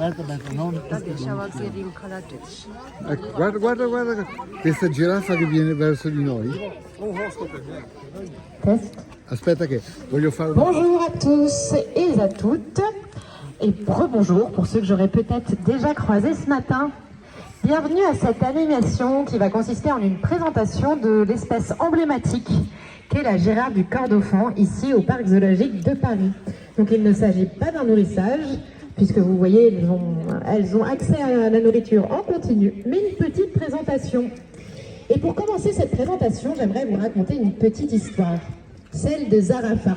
Ecco, guarda, questa giraffa che viene verso di noi. Test. Aspetta che voglio fare una... Bonjour à tous et à toutes, et rebonjour pour ceux que j'aurais peut-être déjà croisés ce matin. Bienvenue à cette animation qui va consister en une présentation de l'espèce emblématique qu'est la girafe du Kordofan, ici au Parc zoologique de Paris. Donc il ne s'agit pas d'un nourrissage, puisque vous voyez, elles ont accès à la nourriture en continu, mais une petite présentation. Et pour commencer cette présentation, j'aimerais vous raconter une petite histoire, celle de Zarafa.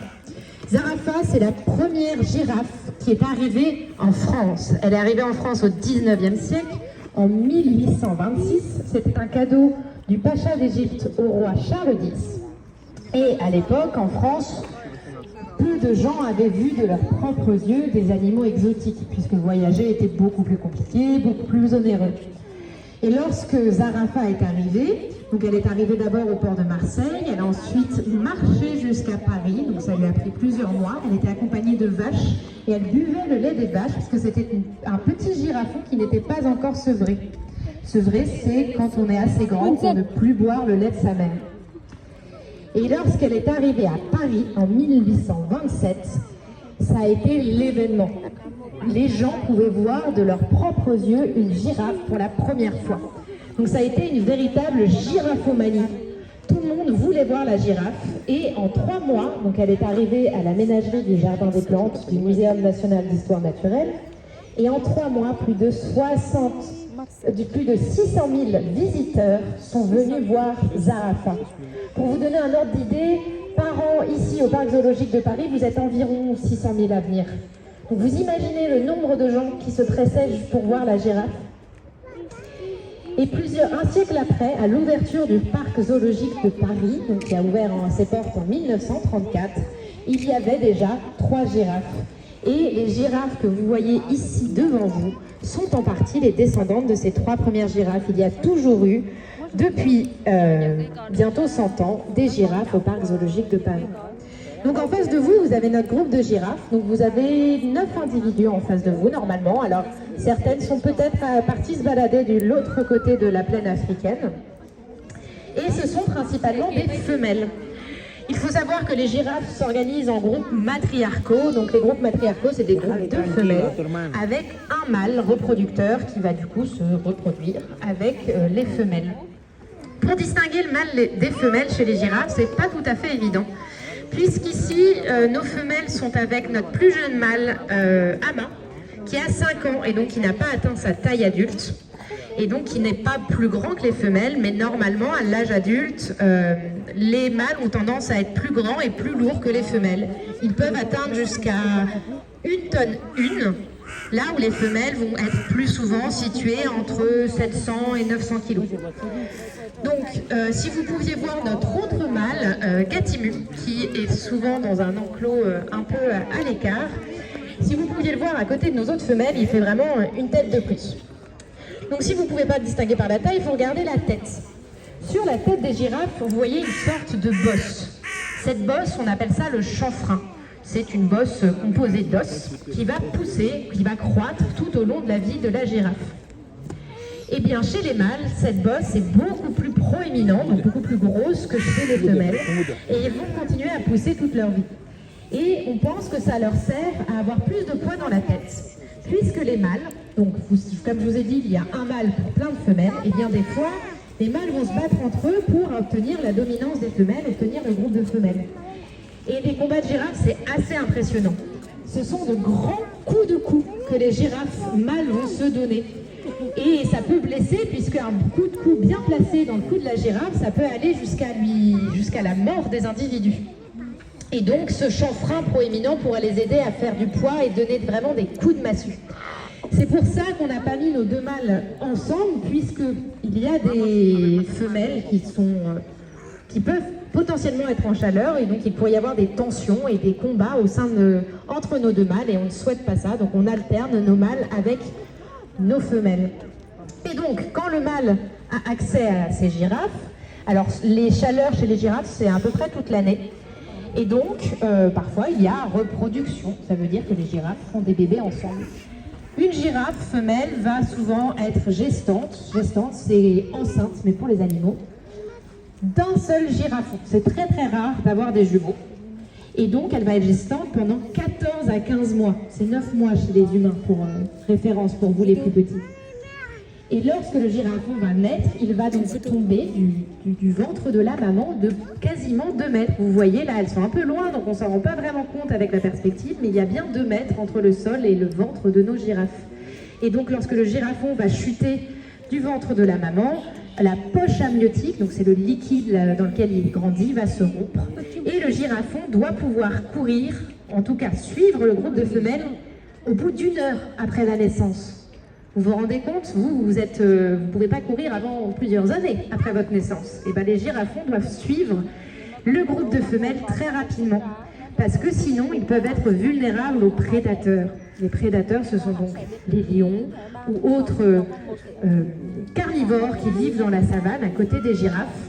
Zarafa, c'est la première girafe qui est arrivée en France. Elle est arrivée en France au 19e siècle, en 1826. C'était un cadeau du pacha d'Égypte au roi Charles X. Et à l'époque, en France, peu de gens avaient vu de leurs propres yeux des animaux exotiques, puisque voyager était beaucoup plus compliqué, beaucoup plus onéreux. Et lorsque Zarafa est arrivée, donc elle est arrivée d'abord au port de Marseille, elle a ensuite marché jusqu'à Paris, donc ça lui a pris plusieurs mois. Elle était accompagnée de vaches et elle buvait le lait des vaches, parce que c'était un petit girafon qui n'était pas encore sevré. Sevré, c'est quand on est assez grand pour ne plus boire le lait de sa mère. Et lorsqu'elle est arrivée à Paris en 1827, ça a été l'événement. Les gens pouvaient voir de leurs propres yeux une girafe pour la première fois. Donc ça a été une véritable giraphomanie. Tout le monde voulait voir la girafe et en 3 mois, donc elle est arrivée à la ménagerie du Jardin des Plantes du Muséum national d'histoire naturelle, et en 3 mois, plus de 600 000 visiteurs sont venus voir Zarafa. Pour vous donner un ordre d'idée, par an, ici au Parc zoologique de Paris, vous êtes environ 600 000 à venir. Donc vous imaginez le nombre de gens qui se pressaient pour voir la girafe. Et un siècle après, à l'ouverture du Parc zoologique de Paris, donc qui a ouvert ses portes en 1934, il y avait déjà 3 girafes. Et les girafes que vous voyez ici devant vous sont en partie les descendantes de ces 3 premières girafes. Il y a toujours eu, depuis bientôt 100 ans, des girafes au Parc zoologique de Paris. Donc en face de vous, vous avez notre groupe de girafes. Donc vous avez 9 individus en face de vous normalement. Alors certaines sont peut-être parties se balader de l'autre côté de la plaine africaine. Et ce sont principalement des femelles. Il faut savoir que les girafes s'organisent en groupes matriarcaux. Donc les groupes matriarcaux, c'est des groupes de femelles avec un mâle reproducteur qui va du coup se reproduire avec les femelles. Pour distinguer le mâle des femelles chez les girafes, c'est pas tout à fait évident. Puisqu'ici, nos femelles sont avec notre plus jeune mâle, Ama, qui a 5 ans et donc qui n'a pas atteint sa taille adulte. Et donc qui n'est pas plus grand que les femelles, mais normalement, à l'âge adulte, les mâles ont tendance à être plus grands et plus lourds que les femelles. Ils peuvent atteindre jusqu'à 1 tonne 1, là où les femelles vont être plus souvent situées entre 700 et 900 kg. Donc, si vous pouviez voir notre autre mâle, Gatimu, qui est souvent dans un enclos un peu à l'écart, si vous pouviez le voir à côté de nos autres femelles, il fait vraiment une tête de plus. Donc si vous ne pouvez pas le distinguer par la taille, il faut regarder la tête. Sur la tête des girafes, vous voyez une sorte de bosse. Cette bosse, on appelle ça le chanfrein. C'est une bosse composée d'os qui va pousser, qui va croître tout au long de la vie de la girafe. Et bien chez les mâles, cette bosse est beaucoup plus proéminente, donc beaucoup plus grosse que chez les femelles. Et ils vont continuer à pousser toute leur vie. Et on pense que ça leur sert à avoir plus de poids dans la tête. Puisque les mâles, donc comme je vous ai dit, il y a un mâle pour plein de femelles, et bien des fois, les mâles vont se battre entre eux pour obtenir la dominance des femelles, obtenir le groupe de femelles. Et les combats de girafes, c'est assez impressionnant. Ce sont de grands coups de cou que les girafes mâles vont se donner. Et ça peut blesser, puisqu'un coup de cou bien placé dans le cou de la girafe, ça peut aller jusqu'à la mort des individus. Et donc ce chanfrein proéminent pourrait les aider à faire du poids et donner vraiment des coups de massue. C'est pour ça qu'on n'a pas mis nos 2 mâles ensemble, puisqu'il y a des femelles qui peuvent potentiellement être en chaleur, et donc il pourrait y avoir des tensions et des combats entre nos 2 mâles, et on ne souhaite pas ça, donc on alterne nos mâles avec nos femelles. Et donc, quand le mâle a accès à ces girafes, alors les chaleurs chez les girafes, c'est à peu près toute l'année. Et donc, parfois, il y a reproduction. Ça veut dire que les girafes font des bébés ensemble. Une girafe femelle va souvent être gestante. Gestante, c'est enceinte, mais pour les animaux, d'un seul girafon. C'est très très rare d'avoir des jumeaux. Et donc, elle va être gestante pendant 14 à 15 mois. C'est 9 mois chez les humains, pour référence, pour vous les plus petits. Et lorsque le girafon va naître, il va donc tomber du ventre de la maman de quasiment 2 mètres. Vous voyez, là, elles sont un peu loin, donc on ne s'en rend pas vraiment compte avec la perspective, mais il y a bien 2 mètres entre le sol et le ventre de nos girafes. Et donc, lorsque le girafon va chuter du ventre de la maman, la poche amniotique, donc c'est le liquide dans lequel il grandit, va se rompre. Et le girafon doit pouvoir courir, en tout cas suivre le groupe de femelles, au bout d'1 heure après la naissance. Vous vous rendez compte, vous ne pouvez pas courir avant plusieurs années après votre naissance. Et bien les girafons doivent suivre le groupe de femelles très rapidement, parce que sinon ils peuvent être vulnérables aux prédateurs. Les prédateurs, ce sont donc les lions ou autres carnivores qui vivent dans la savane à côté des girafes.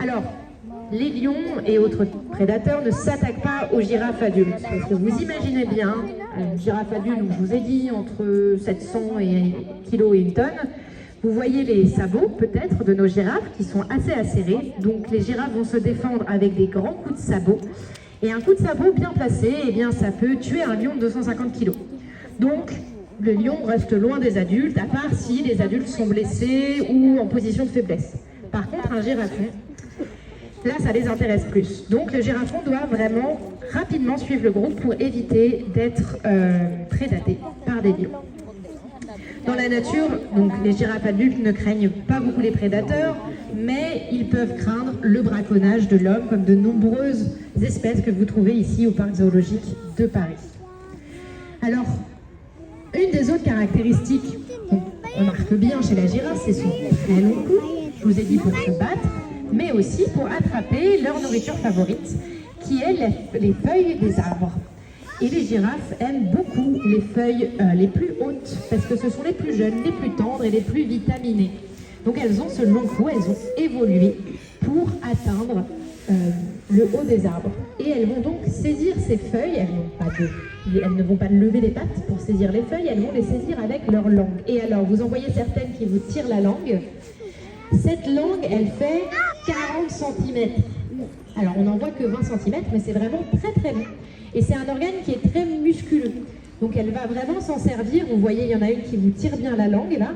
Alors, les lions et autres prédateurs ne s'attaquent pas aux girafes adultes. Parce que vous imaginez bien, une girafe adulte, donc je vous ai dit, entre 700 kg et 1 tonne. Vous voyez les sabots, peut-être, de nos girafes, qui sont assez acérés. Donc les girafes vont se défendre avec des grands coups de sabot. Et un coup de sabot bien placé, eh bien, ça peut tuer un lion de 250 kg. Donc, le lion reste loin des adultes, à part si les adultes sont blessés ou en position de faiblesse. Par contre, un girafon, là, ça les intéresse plus. Donc, le girafon doit vraiment rapidement suivre le groupe pour éviter d'être prédaté par des lions. Dans la nature, donc, les girafes adultes ne craignent pas beaucoup les prédateurs, mais ils peuvent craindre le braconnage de l'homme, comme de nombreuses espèces que vous trouvez ici au parc zoologique de Paris. Alors, une des autres caractéristiques qu'on remarque bien chez la girafe, c'est son très long cou. Je vous ai dit pour se battre, mais aussi pour attraper leur nourriture favorite, qui est les feuilles des arbres. Et les girafes aiment beaucoup les feuilles les plus hautes, parce que ce sont les plus jeunes, les plus tendres et les plus vitaminées. Donc elles ont ce long cou, elles ont évolué pour atteindre le haut des arbres. Et elles vont donc saisir ces feuilles, elles ne vont pas lever les pattes pour saisir les feuilles, elles vont les saisir avec leur langue. Et alors, vous en voyez certaines qui vous tirent la langue. Cette langue, elle fait 40 cm. Alors, on n'en voit que 20 cm, mais c'est vraiment très très long. Et c'est un organe qui est très musculeux. Donc, elle va vraiment s'en servir. Vous voyez, il y en a une qui vous tire bien la langue, là.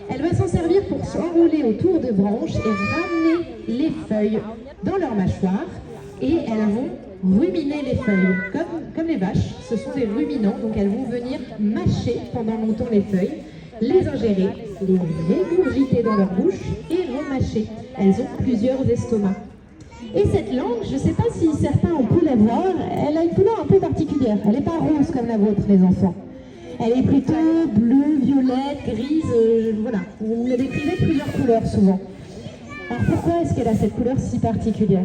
Elle va s'en servir pour s'enrouler autour de branches et ramener les feuilles dans leur mâchoire. Et elles vont ruminer les feuilles. Comme les vaches, ce sont des ruminants. Donc, elles vont venir mâcher pendant longtemps les feuilles, les ingérer, les régurgiter dans leur bouche et remâcher. Elles ont plusieurs estomacs. Et cette langue, je ne sais pas si certains ont pu la voir, elle a une couleur un peu particulière. Elle n'est pas rose comme la vôtre, les enfants. Elle est plutôt bleue, violette, grise, voilà. Vous la décrivez plusieurs couleurs souvent. Alors pourquoi est-ce qu'elle a cette couleur si particulière ?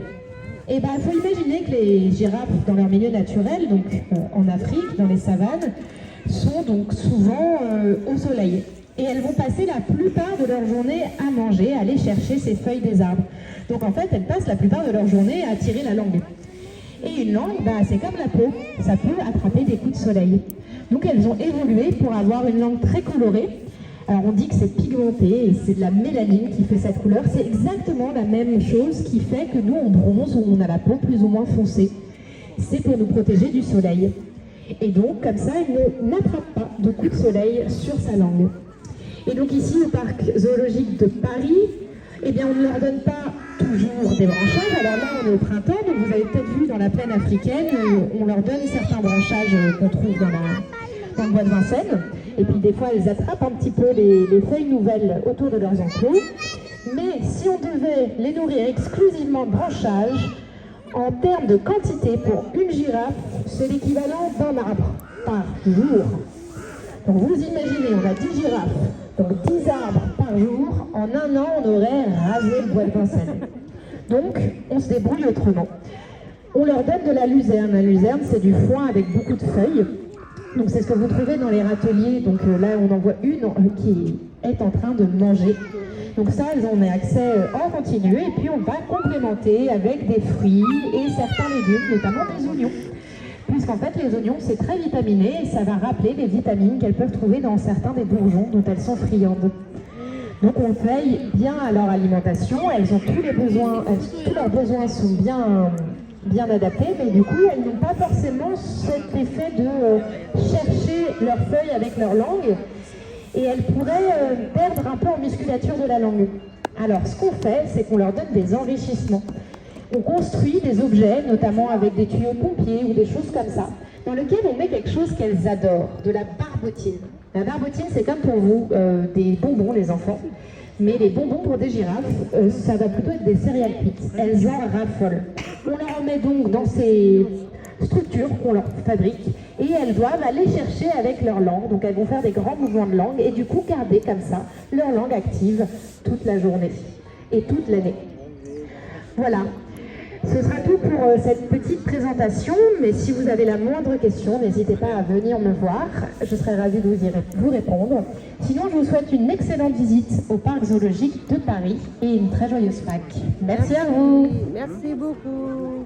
Eh bien, il faut imaginer que les girafes, dans leur milieu naturel, donc en Afrique, dans les savanes, sont donc souvent au soleil. Et elles vont passer la plupart de leur journée à manger, à aller chercher ces feuilles des arbres. Donc en fait, elles passent la plupart de leur journée à tirer la langue. Et une langue, c'est comme la peau, ça peut attraper des coups de soleil. Donc elles ont évolué pour avoir une langue très colorée. Alors on dit que c'est pigmenté et c'est de la mélanine qui fait cette couleur. C'est exactement la même chose qui fait que nous on bronze ou on a la peau plus ou moins foncée. C'est pour nous protéger du soleil. Et donc comme ça, elle n'attrape pas de coups de soleil sur sa langue. Et donc ici au parc zoologique de Paris, eh bien on ne leur donne pas toujours des branchages. Alors là on est au printemps, donc vous avez peut-être vu dans la plaine africaine, on leur donne certains branchages qu'on trouve dans le bois de Vincennes. Et puis des fois elles attrapent un petit peu les feuilles nouvelles autour de leurs enclos. Mais si on devait les nourrir exclusivement de branchages, en termes de quantité pour une girafe, c'est l'équivalent d'un arbre par jour. Donc vous imaginez, on a 10 girafes, donc 10 arbres par jour. En un an, on aurait rasé le bois de Vincennes. Donc, on se débrouille autrement. On leur donne de la luzerne. La luzerne, c'est du foin avec beaucoup de feuilles. Donc c'est ce que vous trouvez dans les râteliers. Donc là, on en voit une qui est en train de manger. Donc ça, elles ont accès en continu. Et puis, on va complémenter avec des fruits et certains légumes, notamment des oignons. puisqu'en fait les oignons c'est très vitaminé et ça va rappeler les vitamines qu'elles peuvent trouver dans certains des bourgeons dont elles sont friandes. Donc on veille bien à leur alimentation, elles ont tous leurs besoins sont bien adaptés, mais du coup elles n'ont pas forcément cet effet de chercher leurs feuilles avec leur langue et elles pourraient perdre un peu en musculature de la langue. Alors ce qu'on fait, c'est qu'on leur donne des enrichissements. On construit des objets, notamment avec des tuyaux pompiers ou des choses comme ça, dans lesquels on met quelque chose qu'elles adorent, de la barbotine. La barbotine, c'est comme pour vous, des bonbons, les enfants. Mais les bonbons pour des girafes, ça va plutôt être des céréales cuites. Elles en raffolent. On leur en met donc dans ces structures qu'on leur fabrique et elles doivent aller chercher avec leur langue. Donc elles vont faire des grands mouvements de langue et du coup garder comme ça leur langue active toute la journée et toute l'année. Voilà. Ce sera tout pour cette petite présentation, mais si vous avez la moindre question, n'hésitez pas à venir me voir, je serai ravie de vous répondre. Sinon, je vous souhaite une excellente visite au Parc zoologique de Paris et une très joyeuse Pâques. Merci à vous. Merci beaucoup.